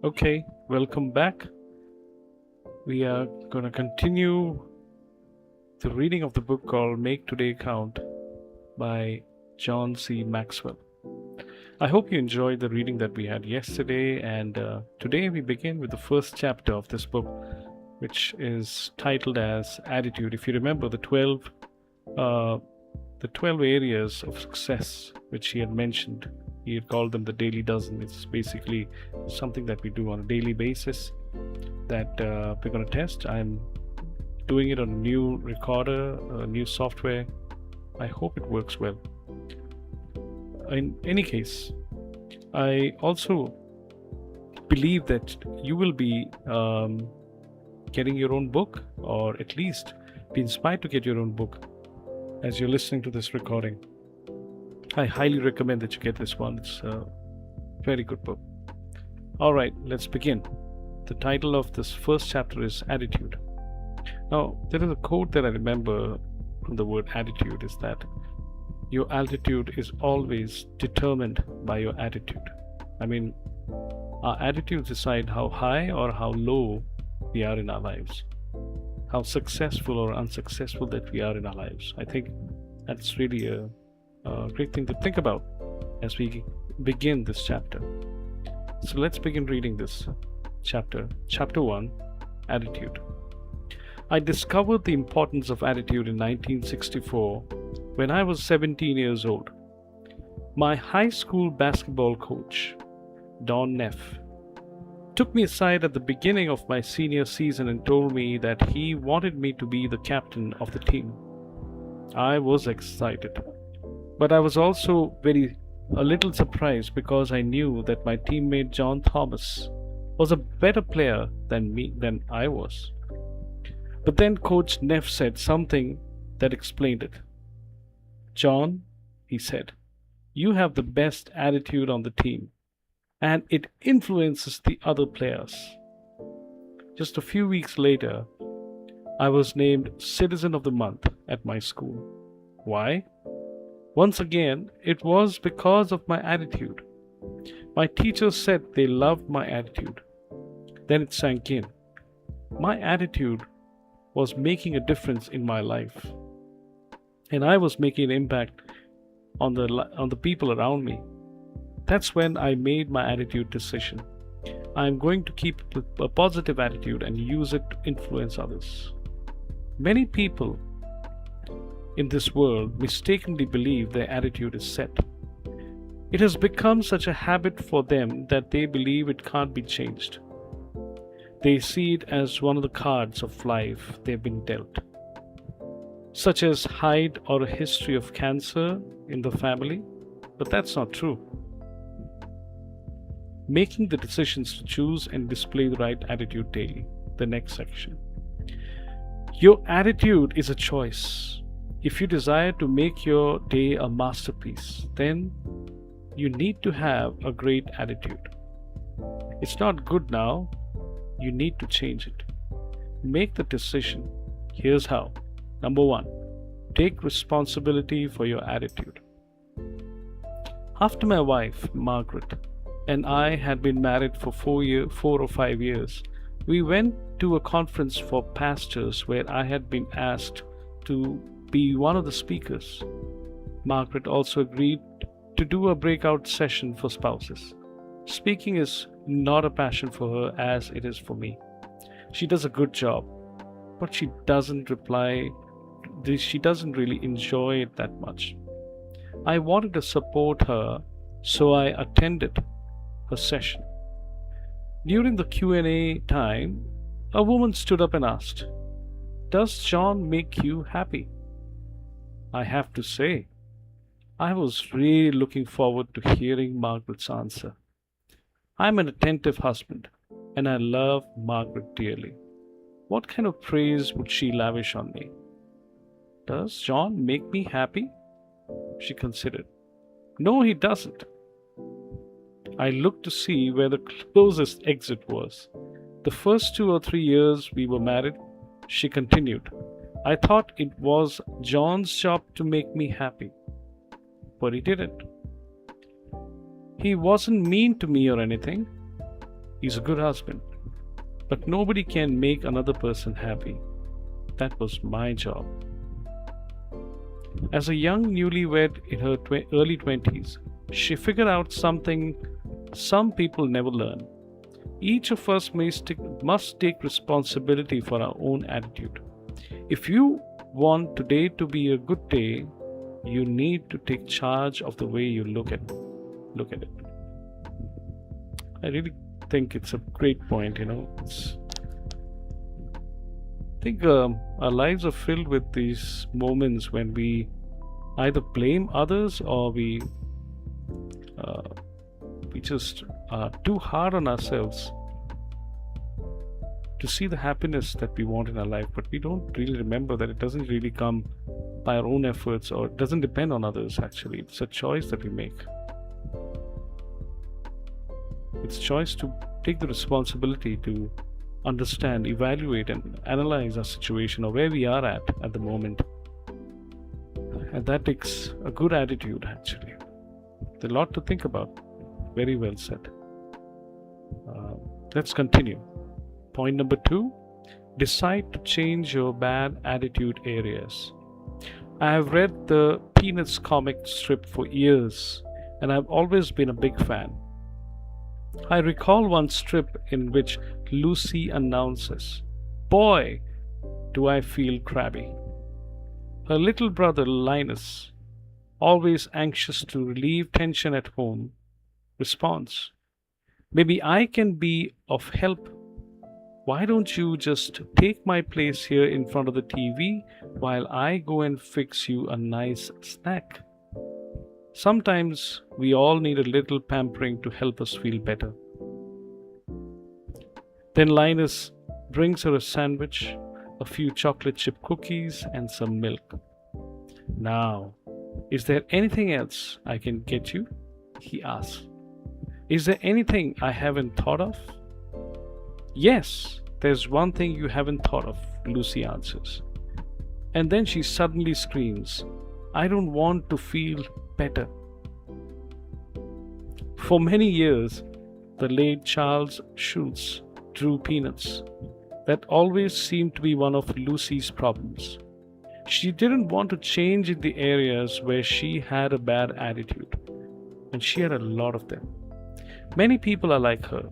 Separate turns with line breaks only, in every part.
Okay, welcome back. We are going to continue the reading of the book called Make Today Count by John C. Maxwell. I hope you enjoyed the reading that we had yesterday, and today we begin with the first chapter of this book, which is titled as Attitude. If you remember uh, the 12 areas of success which he had mentioned, he had called them the daily dozen. It's basically something that we do on a daily basis that we're going to test. I'm doing it on a new recorder, a new software. I hope it works well. In any case, I also believe that you will be getting your own book, or at least be inspired to get your own book as you're listening to this recording. I highly recommend that you get this one. It's a very good book. All right, let's begin. The title of this first chapter is Attitude. Now, there is a quote that I remember from the word attitude is that your altitude is always determined by your attitude. I mean, our attitudes decide how high or how low we are in our lives, how successful or unsuccessful that we are in our lives. I think that's really a great thing to think about as we begin this chapter. So let's begin reading this chapter. Chapter 1, Attitude. I discovered the importance of attitude in 1964 when I was 17 years old. My high school basketball coach, Don Neff, took me aside at the beginning of my senior season and told me that he wanted me to be the captain of the team. I was excited, but I was also a little surprised because I knew that my teammate John Thomas was a better player than I was. But then Coach Neff said something that explained it. John, he said, you have the best attitude on the team, and it influences the other players. Just a few weeks later, I was named Citizen of the Month at my school. Why? Once again, it was because of my attitude. My teachers said they loved my attitude. Then it sank in. My attitude was making a difference in my life, and I was making an impact on the people around me. That's when I made my attitude decision. I'm going to keep a positive attitude and use it to influence others. Many people in this world mistakenly believe their attitude is set. It has become such a habit for them that they believe it can't be changed. They see it as one of the cards of life they've been dealt, such as height or a history of cancer in the family, but that's not true. Making the decisions to choose and display the right attitude daily. The next section. Your attitude is a choice. If you desire to make your day a masterpiece, then you need to have a great attitude. It's not good now. You need to change it. Make the decision. Here's how. Number 1, take responsibility for your attitude. After my wife, Margaret, and I had been married for 4 or 5 years, we went to a conference for pastors where I had been asked to be one of the speakers. Margaret also agreed to do a breakout session for spouses. Speaking is not a passion for her as it is for me. She does a good job, but she doesn't really enjoy it that much. I wanted to support her, so I attended her session. During the Q&A time, a woman stood up and asked, "Does John make you happy?" I have to say, I was really looking forward to hearing Margaret's answer. I'm an attentive husband, and I love Margaret dearly. What kind of praise would she lavish on me? Does John make me happy? She considered. No, he doesn't. I looked to see where the closest exit was. The first 2 or 3 years we were married, she continued, I thought it was John's job to make me happy. But he didn't. He wasn't mean to me or anything. He's a good husband. But nobody can make another person happy. That was my job. As a young newlywed in her early 20s, she figured out something some people never learn. Each of us must take responsibility for our own attitude. If you want today to be a good day, you need to take charge of the way you look at it. I really think it's a great point. I think our lives are filled with these moments when we either blame others or uh, we just are too hard on ourselves to see the happiness that we want in our life, but we don't really remember that it doesn't really come by our own efforts, or it doesn't depend on others. Actually, it's a choice that we make. It's a choice to take the responsibility to understand, evaluate, and analyze our situation, or where we are at the moment. And that takes a good attitude, actually. There's a lot to think about. Very well said. Let's continue. Point number 2, decide to change your bad attitude areas. I have read the Peanuts comic strip for years, and I've always been a big fan. I recall one strip in which Lucy announces, "Boy, do I feel crabby." Her little brother Linus, always anxious to relieve tension at home, responds, "Maybe I can be of help. Why don't you just take my place here in front of the TV while I go and fix you a nice snack?" Sometimes we all need a little pampering to help us feel better. Then Linus brings her a sandwich, a few chocolate chip cookies, and some milk. "Now, is there anything else I can get you?" he asks. "Is there anything I haven't thought of?" "Yes, there's one thing you haven't thought of," Lucy answers. And then she suddenly screams, "I don't want to feel better." For many years, the late Charles Schulz drew Peanuts. That always seemed to be one of Lucy's problems. She didn't want to change in the areas where she had a bad attitude, and she had a lot of them. Many people are like her.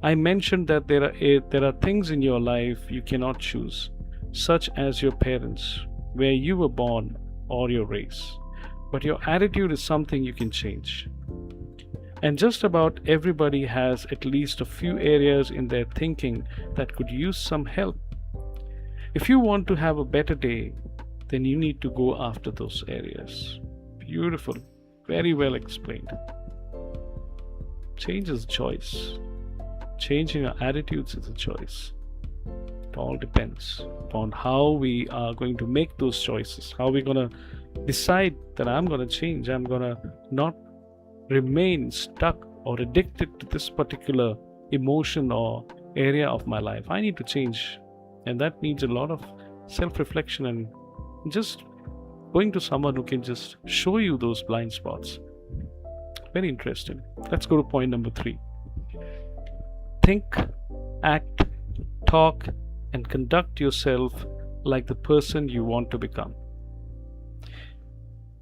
I mentioned that there are things in your life you cannot choose, such as your parents, where you were born, or your race. But your attitude is something you can change. And just about everybody has at least a few areas in their thinking that could use some help. If you want to have a better day, then you need to go after those areas. Beautiful. Very well explained. Change is a choice. Changing our attitudes is a choice. It all depends upon how we are going to make those choices, how we're going to decide that I'm going to change, I'm going to not remain stuck or addicted to this particular emotion or area of my life. I need to change, and that needs a lot of self-reflection and just going to someone who can just show you those blind spots. Very interesting. Let's go to point number 3. Think, act, talk, and conduct yourself like the person you want to become.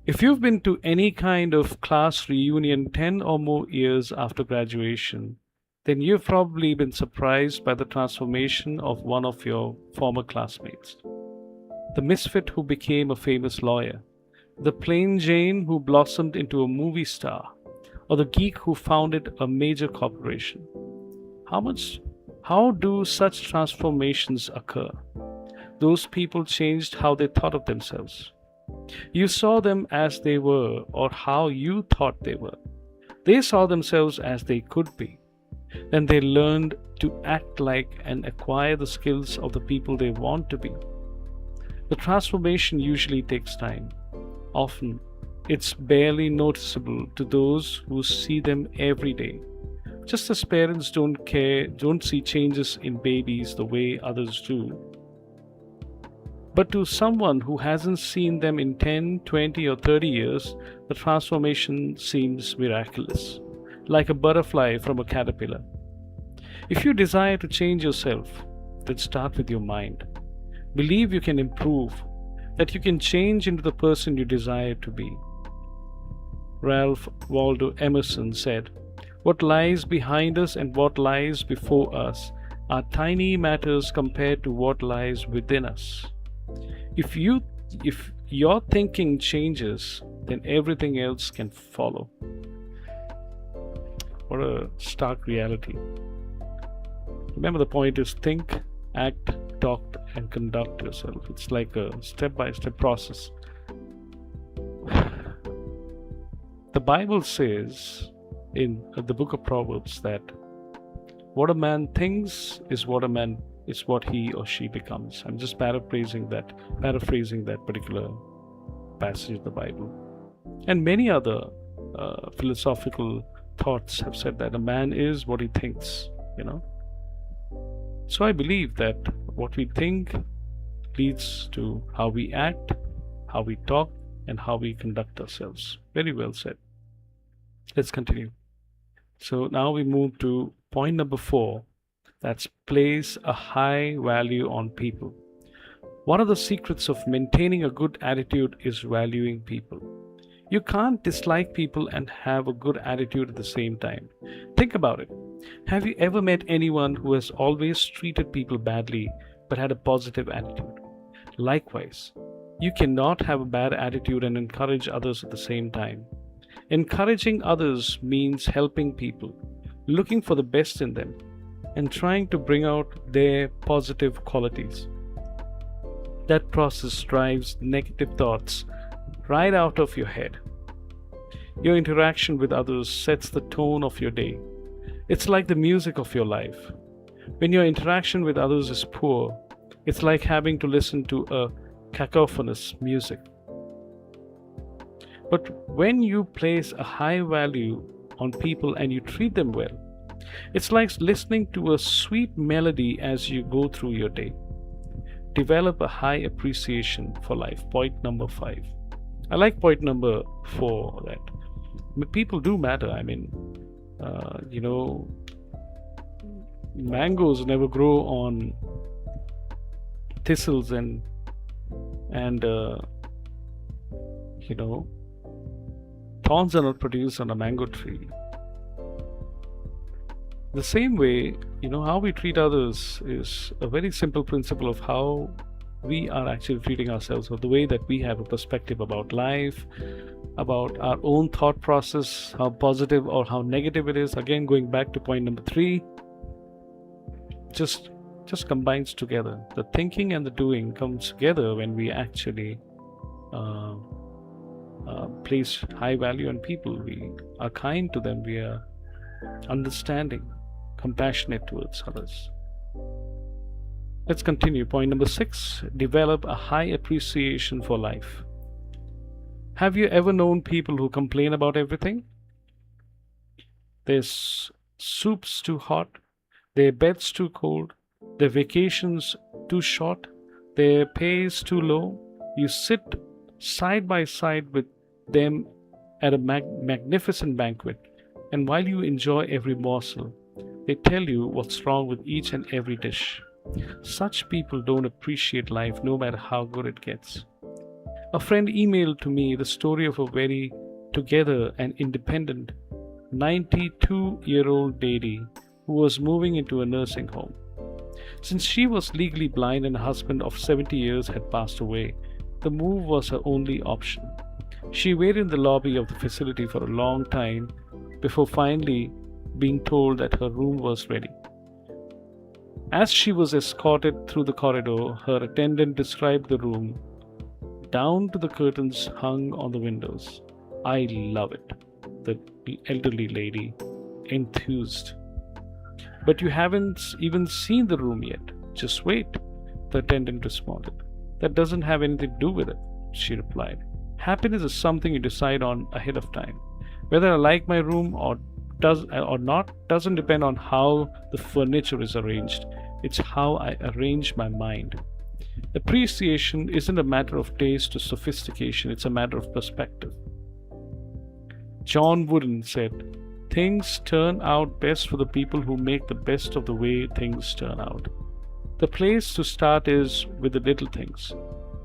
If you've been to any kind of class reunion 10 or more years after graduation, then you've probably been surprised by the transformation of one of your former classmates. The misfit who became a famous lawyer, the plain Jane who blossomed into a movie star, or the geek who founded a major corporation. How do such transformations occur? Those people changed how they thought of themselves. You saw them as they were, or how you thought they were. They saw themselves as they could be. Then they learned to act like and acquire the skills of the people they want to be. The transformation usually takes time. Often, it's barely noticeable to those who see them every day. Just as parents don't see changes in babies the way others do. But to someone who hasn't seen them in 10, 20, or 30 years, the transformation seems miraculous, like a butterfly from a caterpillar. If you desire to change yourself, then start with your mind. Believe you can improve, that you can change into the person you desire to be. Ralph Waldo Emerson said, "What lies behind us and what lies before us are tiny matters compared to what lies within us." If your thinking changes, then everything else can follow. What a stark reality. Remember, the point is think, act, talk, and conduct yourself. It's like a step-by-step process. The Bible says in the book of Proverbs that what a man thinks is what he or she becomes. I'm just paraphrasing that particular passage of the Bible. And many other philosophical thoughts have said that a man is what he thinks, So I believe that what we think leads to how we act, how we talk, and how we conduct ourselves. Very well said. Let's continue. So now we move to point number 4. That's place a high value on people. One of the secrets of maintaining a good attitude is valuing people. You can't dislike people and have a good attitude at the same time. Think about it. Have you ever met anyone who has always treated people badly but had a positive attitude? Likewise, you cannot have a bad attitude and encourage others at the same time. Encouraging others means helping people, looking for the best in them, and trying to bring out their positive qualities. That process drives negative thoughts right out of your head. Your interaction with others sets the tone of your day. It's like the music of your life. When your interaction with others is poor, it's like having to listen to a cacophonous music. But when you place a high value on people and you treat them well, it's like listening to a sweet melody as you go through your day. Develop a high appreciation for life. Point number 5. I like point number 4, that people do matter. Mangoes never grow on thistles and thorns are not produced on a mango tree. The same way, how we treat others is a very simple principle of how we are actually treating ourselves, or the way that we have a perspective about life, about our own thought process, how positive or how negative it is. Again, going back to point number 3, just combines together. The thinking and the doing comes together when we actually place high value on people. We are kind to them. We are understanding, compassionate towards others. Let's continue. Point number 6, develop a high appreciation for life. Have you ever known people who complain about everything? Their soup's too hot, their bed's too cold, their vacation's too short, their pay's too low. You sit side by side with them at a magnificent banquet, and while you enjoy every morsel, they tell you what's wrong with each and every dish. Such people don't appreciate life no matter how good it gets. A friend emailed to me the story of a very together and independent 92-year-old lady who was moving into a nursing home. Since she was legally blind and her husband of 70 years had passed away, the move was her only option. She waited in the lobby of the facility for a long time before finally being told that her room was ready. As she was escorted through the corridor, her attendant described the room down to the curtains hung on the windows. "I love it," the elderly lady enthused. "But you haven't even seen the room yet. Just wait," the attendant responded. "That doesn't have anything to do with it," she replied. "Happiness is something you decide on ahead of time. Whether I like my room or not doesn't depend on how the furniture is arranged. It's how I arrange my mind." Appreciation isn't a matter of taste or sophistication, it's a matter of perspective. John Wooden said, things turn out best for the people who make the best of the way things turn out. The place to start is with the little things.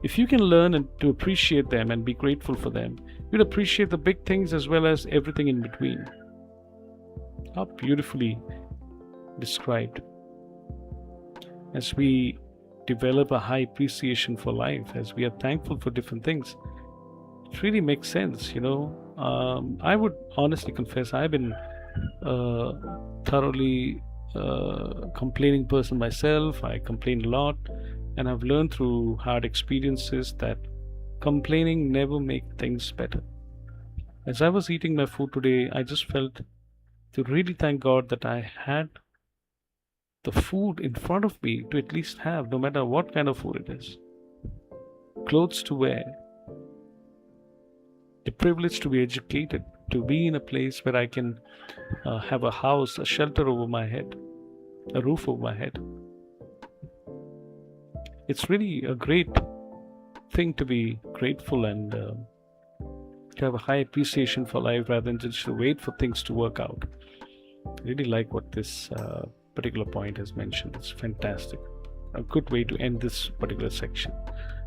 If you can learn and to appreciate them and be grateful for them, you'll appreciate the big things as well as everything in between. How beautifully described. As we develop a high appreciation for life, as we are thankful for different things, it really makes sense, I would honestly confess I've been thoroughly complaining person myself. I complain a lot, and I've learned through hard experiences that complaining never makes things better. As I was eating my food today, I just felt to really thank God that I had the food in front of me to at least have, no matter what kind of food it is. Clothes to wear, the privilege to be educated, to be in a place where I can have a house, a shelter over my head, a roof over my head. It's really a great thing to be grateful and to have a high appreciation for life rather than just to wait for things to work out. I really like what this particular point has mentioned. It's fantastic. A good way to end this particular section.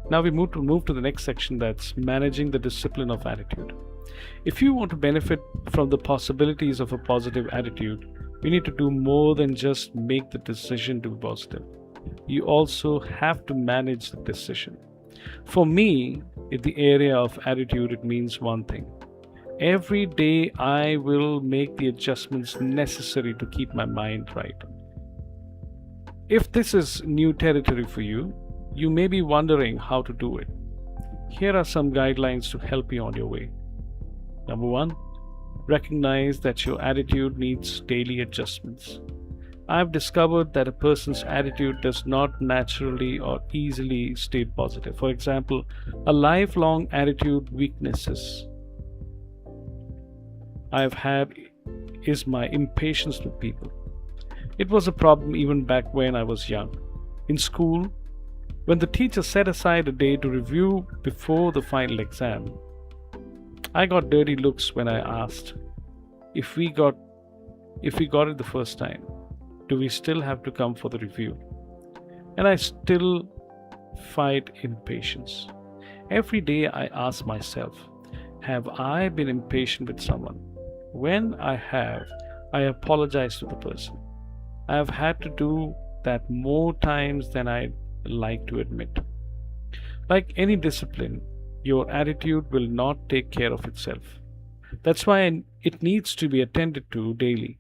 Now we move to the next section, that's managing the discipline of attitude. If you want to benefit from the possibilities of a positive attitude, you need to do more than just make the decision to be positive. You also have to manage the decision. For me, in the area of attitude, it means one thing. Every day I will make the adjustments necessary to keep my mind right. If this is new territory for you, you may be wondering how to do it. Here are some guidelines to help you on your way. Number 1, recognize that your attitude needs daily adjustments. I've discovered that a person's attitude does not naturally or easily stay positive. For example, a lifelong attitude weaknesses I've had is my impatience with people. It was a problem even back when I was young. In school, when the teacher set aside a day to review before the final exam, I got dirty looks when I asked if we got it the first time, do we still have to come for the review? And I still fight impatience. Every day I ask myself, have I been impatient with someone? When I have, I apologize to the person. I have had to do that more times than I'd like to admit. Like any discipline, your attitude will not take care of itself. That's why it needs to be attended to daily.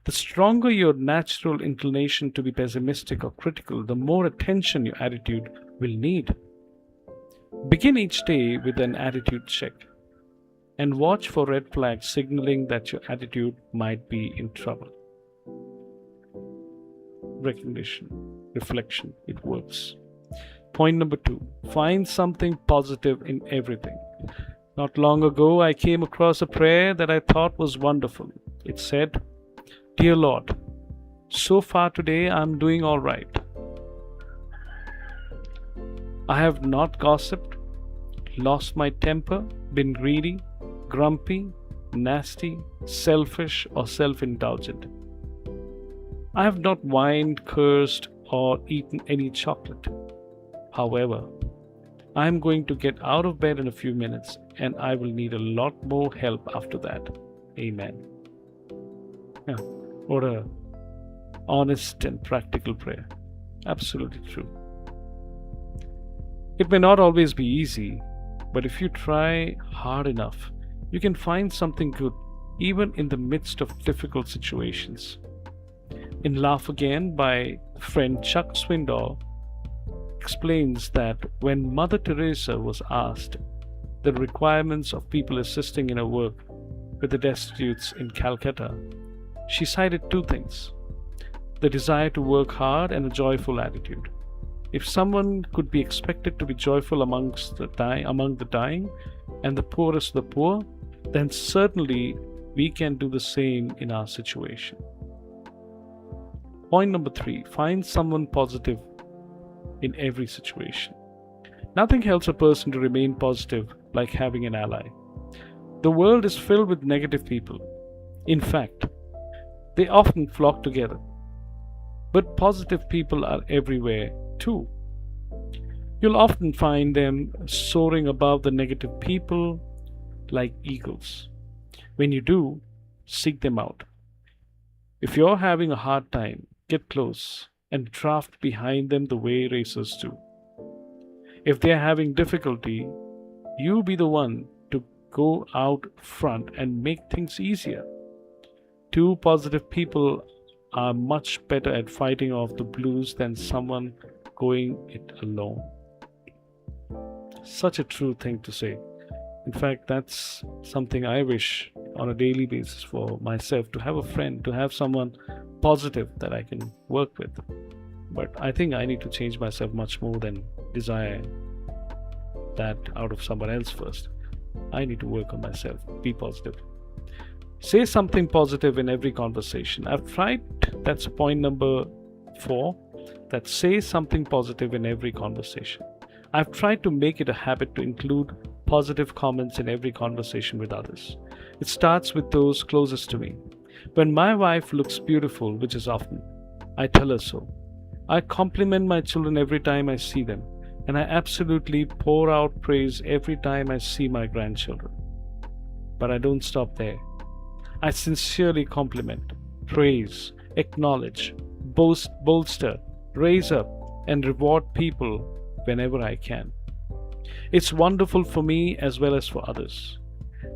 The stronger your natural inclination to be pessimistic or critical, the more attention your attitude will need. Begin each day with an attitude check and watch for red flags signaling that your attitude might be in trouble. Recognition, reflection, it works. Point number 2, find something positive in everything. Not long ago, I came across a prayer that I thought was wonderful. It said, "Dear Lord, so far today I'm doing all right. I have not gossiped, lost my temper, been greedy, grumpy, nasty, selfish, or self-indulgent. I have not whined, cursed, or eaten any chocolate. However, I am going to get out of bed in a few minutes and I will need a lot more help after that. Amen." Yeah, what a honest and practical prayer. Absolutely true. It may not always be easy, but if you try hard enough, you can find something good even in the midst of difficult situations. In Laugh Again by friend Chuck Swindoll explains that when Mother Teresa was asked the requirements of people assisting in her work with the destitutes in Calcutta, she cited 2 things: the desire to work hard and a joyful attitude. If someone could be expected to be joyful among the dying and the poorest of the poor, then certainly we can do the same in our situation. Point number 3, find someone positive in every situation. Nothing helps a person to remain positive like having an ally. The world is filled with negative people. In fact, they often flock together. But positive people are everywhere too. You'll often find them soaring above the negative people like eagles. When you do, seek them out. If you're having a hard time, get close and draft behind them the way racers do. If they're having difficulty, you be the one to go out front and make things easier. Two positive people are much better at fighting off the blues than someone going it alone. Such a true thing to say. In fact, that's something I wish on a daily basis for myself, to have a friend, to have someone positive that I can work with. But I think I need to change myself much more than desire that out of someone else first. I need to work on myself, be positive. Say something positive in every conversation. I've tried, that's point number 4, that say something positive in every conversation. I've tried to make it a habit to include positive comments in every conversation with others. It starts with those closest to me. When my wife looks beautiful, which is often, I tell her so. I compliment my children every time I see them, and I absolutely pour out praise every time I see my grandchildren. But I don't stop there. I sincerely compliment, praise, acknowledge, bolster, raise up, and reward people whenever I can. It's wonderful for me as well as for others.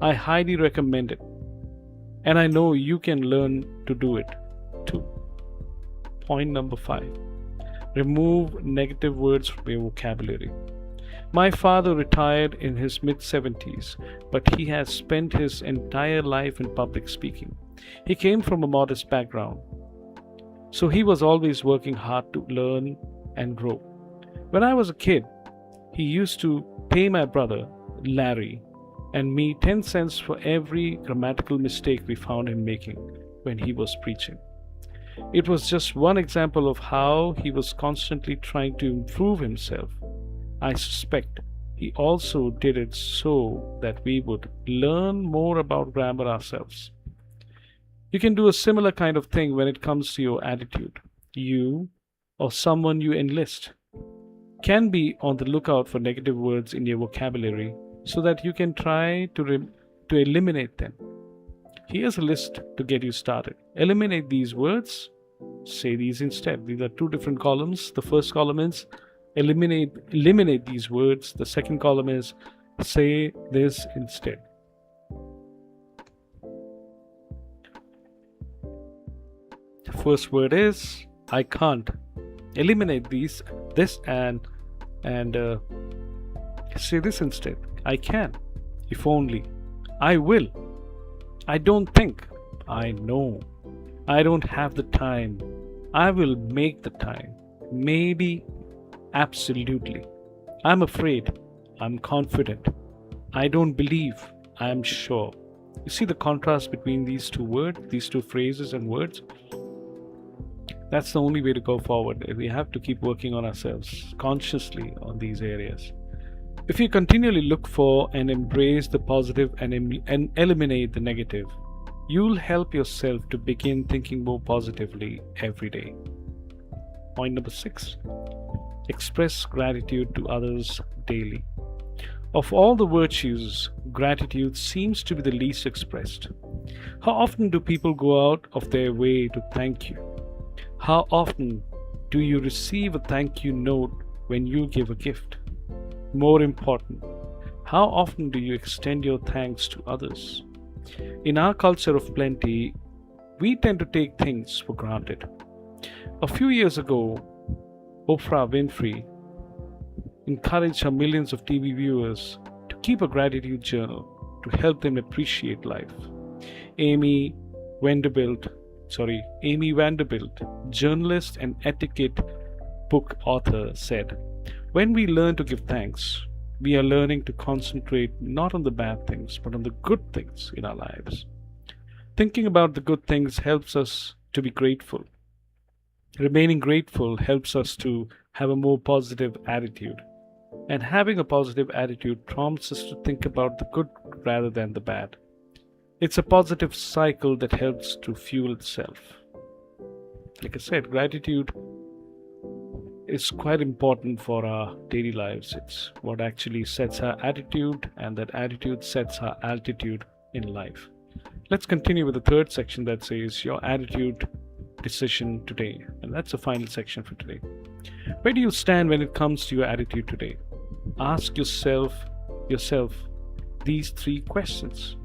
I highly recommend it, and I know you can learn to do it too. Point number 5. Remove negative words from your vocabulary. My father retired in his mid-70s, but he has spent his entire life in public speaking. He came from a modest background, so he was always working hard to learn and grow. When I was a kid, he used to pay my brother, Larry, and me 10 cents for every grammatical mistake we found him making when he was preaching. It was just one example of how he was constantly trying to improve himself. I suspect he also did it so that we would learn more about grammar ourselves. You can do a similar kind of thing when it comes to your attitude. You or someone you enlist can be on the lookout for negative words in your vocabulary so that you can try to eliminate them. Here's a list to get you started. Eliminate these words, say these instead. These are 2 different columns. The first column is eliminate these words. The second column is say this instead. The first word is I can't. Eliminate this and say this instead. I can. If only. I will. I don't think. I know. I don't have the time. I will make the time. Maybe. Absolutely. I'm afraid. I'm confident. I don't believe. I'm sure. You see the contrast between these 2 words, these 2 phrases and words? That's the only way to go forward. We have to keep working on ourselves consciously on these areas. If you continually look for and embrace the positive and eliminate the negative, you'll help yourself to begin thinking more positively every day. Point number 6. Express gratitude to others daily. Of all the virtues, gratitude seems to be the least expressed. How often do people go out of their way to thank you? How often do you receive a thank you note when you give a gift? More important, how often do you extend your thanks to others? In our culture of plenty, we tend to take things for granted. A few years ago, Oprah Winfrey encouraged her millions of TV viewers to keep a gratitude journal to help them appreciate life. Amy Vanderbilt, journalist and etiquette book author, said, "When we learn to give thanks, we are learning to concentrate not on the bad things, but on the good things in our lives. Thinking about the good things helps us to be grateful. Remaining grateful helps us to have a more positive attitude. And having a positive attitude prompts us to think about the good rather than the bad. It's a positive cycle that helps to fuel itself. Like I said, gratitude is quite important for our daily lives. It's what actually sets our attitude, and that attitude sets our altitude in life. Let's continue with the third section that says your attitude decision today. And that's the final section for today. Where do you stand when it comes to your attitude today? Ask yourself these three questions.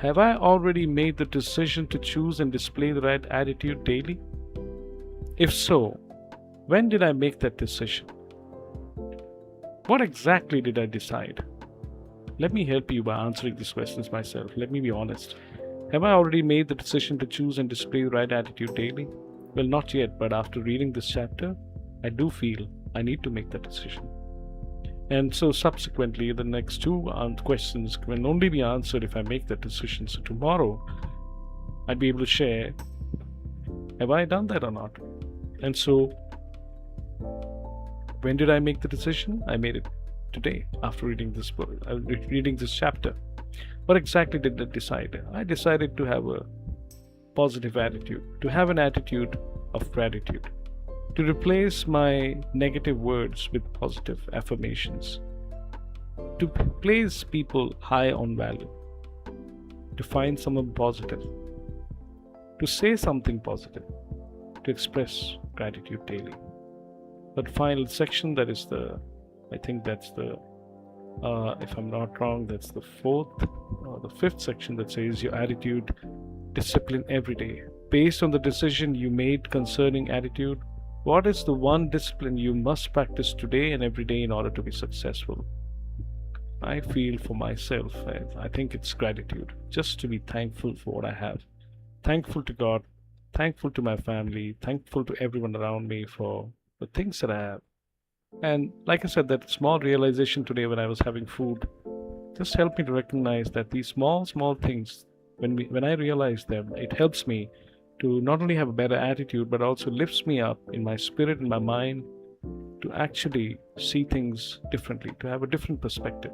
Have I already made the decision to choose and display the right attitude daily? If so, when did I make that decision? What exactly did I decide? Let me help you by answering these questions myself. Let me be honest. Have I already made the decision to choose and display the right attitude daily? Well, not yet, but after reading this chapter, I do feel I need to make that decision. And so subsequently, the next two questions can only be answered if I make that decision. So tomorrow, I'd be able to share, have I done that or not? And so, when did I make the decision? I made it today after reading this book, reading this chapter. What exactly did I decide? I decided to have a positive attitude, to have an attitude of gratitude, to replace my negative words with positive affirmations, to place people high on value, to find someone positive, to say something positive, to express gratitude daily. That final section, that is I think that's if I'm not wrong, that's the fourth or the fifth section that says your attitude discipline every day. Based on the decision you made concerning attitude, what is the one discipline you must practice today and every day in order to be successful? I feel for myself, I think it's gratitude. Just to be thankful for what I have. Thankful to God, thankful to my family, thankful to everyone around me for the things that I have. And like I said, that small realization today when I was having food just helped me to recognize that these small things, when I realize them, it helps me to not only have a better attitude, but also lifts me up in my spirit and my mind to actually see things differently, to have a different perspective.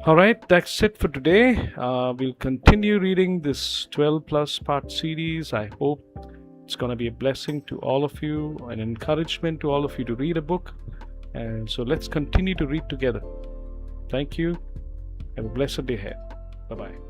All right, that's it for today. We'll continue reading this 12 plus part series. I hope it's going to be a blessing to all of you, an encouragement to all of you to read a book. And so let's continue to read together. Thank you. Have a blessed day ahead. Bye-bye.